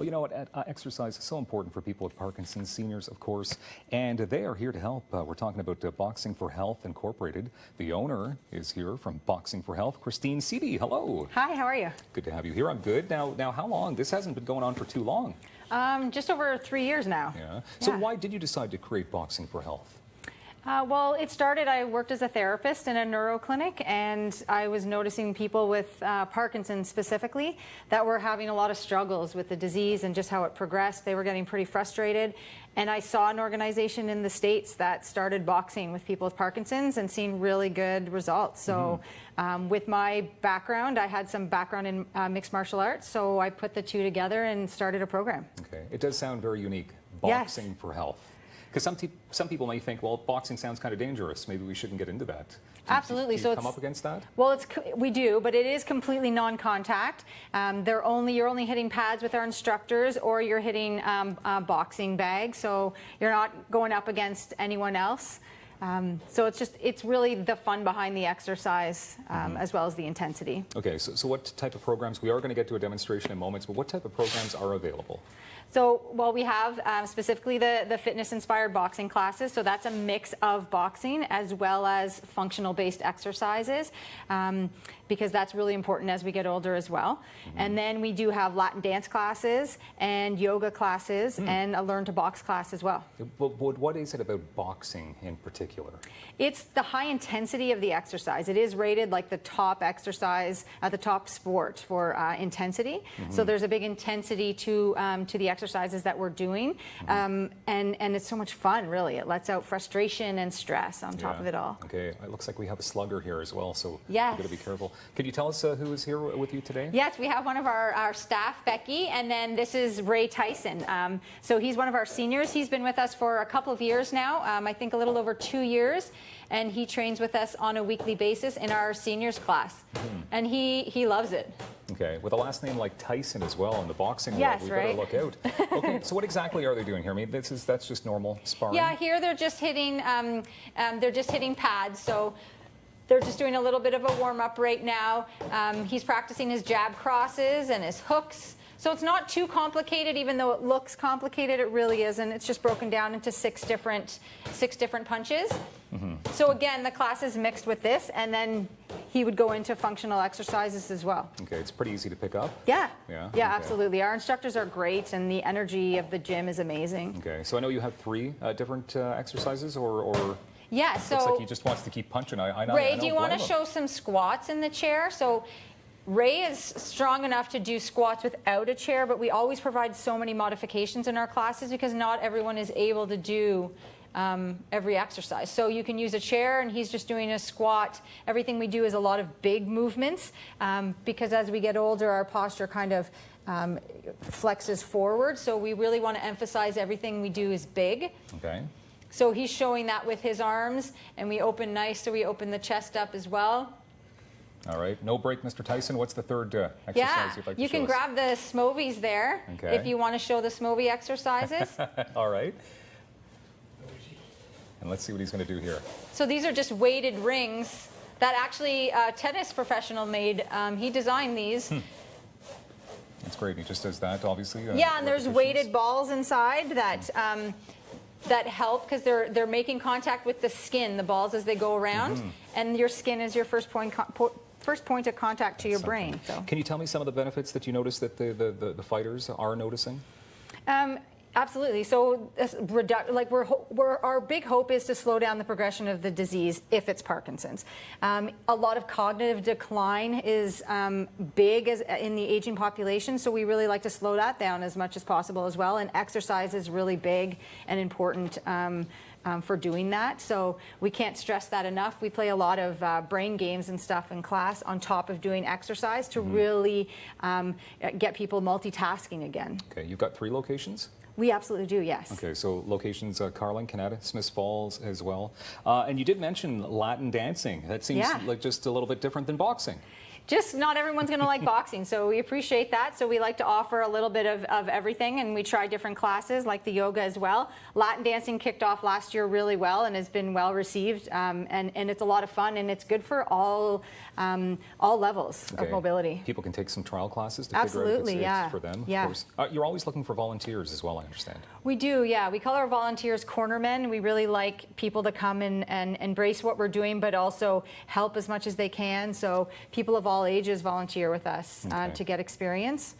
Well, you know what? Exercise is so important for people with Parkinson's, seniors, of course, and they are here to help. We're talking about Boxing for Health Incorporated. The owner is here from Boxing for Health, Christine Seaby. Hello. Hi, how are you? Good to have you here. I'm good. Now, how long? This hasn't been going on for too long. Just over 3 years now. Yeah. So why did you decide to create Boxing for Health? Well, it started, I worked as a therapist in a neuro clinic, and I was noticing people with Parkinson's specifically that were having a lot of struggles with the disease and just how it progressed. They were getting pretty frustrated. And I saw an organization in the States that started boxing with people with Parkinson's and seen really good results. So with my background, I had some background in mixed martial arts, so I put the two together and started a program. Okay. It does sound very unique. Boxing for Health. Because some people may think, well, boxing sounds kind of dangerous. Maybe we shouldn't get into that. Absolutely. Do you come up against that? Well, we do, but it is completely non-contact. You're only hitting pads with our instructors, or you're hitting boxing bags, so you're not going up against anyone else. So it's really the fun behind the exercise as well as the intensity. Okay, so what type of programs? We are going to get to a demonstration in moments, but what type of programs are available? So, well, we have specifically the fitness-inspired boxing classes. So that's a mix of boxing as well as functional-based exercises, because that's really important as we get older as well. And then we do have Latin dance classes and yoga classes and a learn to box class as well. But what is it about boxing in particular? It's the high intensity of the exercise. It is rated like the top exercise, the top sport for intensity. So there's a big intensity to the exercises that we're doing, and it's so much fun, really. It lets out frustration and stress on top of it all. Okay, it looks like we have a slugger here as well, so yes. we've got to be careful. Can you tell us who is here with you today? Yes, we have one of our staff, Becky, and then this is Ray Tyson. So he's one of our seniors. He's been with us for a couple of years now, I think a little over 2 years, and he trains with us on a weekly basis in our seniors class, and he loves it. Okay, with a last name like Tyson as well in the boxing world, yes, we right? better look out. Okay, so what exactly are they doing here? I mean, that's just normal sparring. Yeah, here they're just hitting pads. So they're just doing a little bit of a warm up right now. He's practicing his jab crosses and his hooks. So it's not too complicated, even though it looks complicated. It really isn't. It's just broken down into six different punches. So again, the class is mixed with this, and then he would go into functional exercises as well. Okay, it's pretty easy to pick up. Yeah. Yeah. Yeah, okay. absolutely. Our instructors are great, and the energy of the gym is amazing. Okay, so I know you have 3 different exercises, or yeah. So looks like he just wants to keep punching. Ray, do you want to show some squats in the chair? So Ray is strong enough to do squats without a chair, but we always provide so many modifications in our classes because not everyone is able to do every exercise. So you can use a chair, and he's just doing a squat. Everything we do is a lot of big movements because as we get older, our posture kind of flexes forward. So we really want to emphasize everything we do is big. Okay. So he's showing that with his arms, and we open nice, so we open the chest up as well. All right, no break, Mr. Tyson. What's the third exercise you'd like to you show can us? grab the Smovies there if you want to show the Smovie exercises. All right. And let's see what he's going to do here. So these are just weighted rings that actually a tennis professional made. He designed these. That's great. He just does that, obviously. Yeah, and there's weighted balls inside that that help because they're making contact with the skin, the balls as they go around, and your skin is your first point of contact to your brain. So. Can you tell me some of the benefits that you notice that the fighters are noticing? Absolutely. So, our big hope is to slow down the progression of the disease if it's Parkinson's. A lot of cognitive decline is big in the aging population, so we really like to slow that down as much as possible as well. And exercise is really big and important for doing that. So we can't stress that enough. We play a lot of brain games and stuff in class on top of doing exercise to really get people multitasking again. Okay, you've got 3 locations? We absolutely do, yes. Okay, so locations, Carling, Canada, Smiths Falls as well. And you did mention Latin dancing. That seems like just a little bit different than boxing. just not everyone's going to like boxing, so we appreciate that. So we like to offer a little bit of everything, and we try different classes like the yoga as well. Latin dancing kicked off last year really well and has been well received, and it's a lot of fun, and it's good for all levels of mobility. People can take some trial classes to Absolutely, figure out if yeah. it's for them. Yeah. Of course. You're always looking for volunteers as well, I understand. We do, yeah. We call our volunteers cornermen. We really like people to come and embrace what we're doing, but also help as much as they can. So people of all ages volunteer with us to get experience.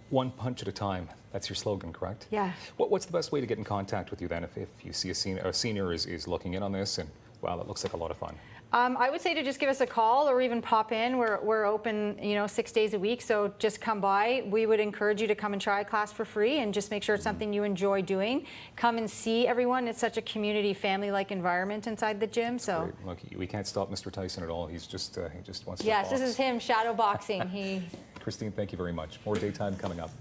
One punch at a time. That's your slogan, correct? Yeah. What's the best way to get in contact with you then if you see a senior is looking in on this and, wow, that looks like a lot of fun? I would say to just give us a call or even pop in. We're open, 6 days a week, so just come by. We would encourage you to come and try a class for free and just make sure it's something you enjoy doing. Come and see everyone. It's such a community, family-like environment inside the gym. So look, we can't stop Mr. Tyson at all. He just wants to yes, box. this is him shadow boxing. Christine, thank you very much. More daytime coming up.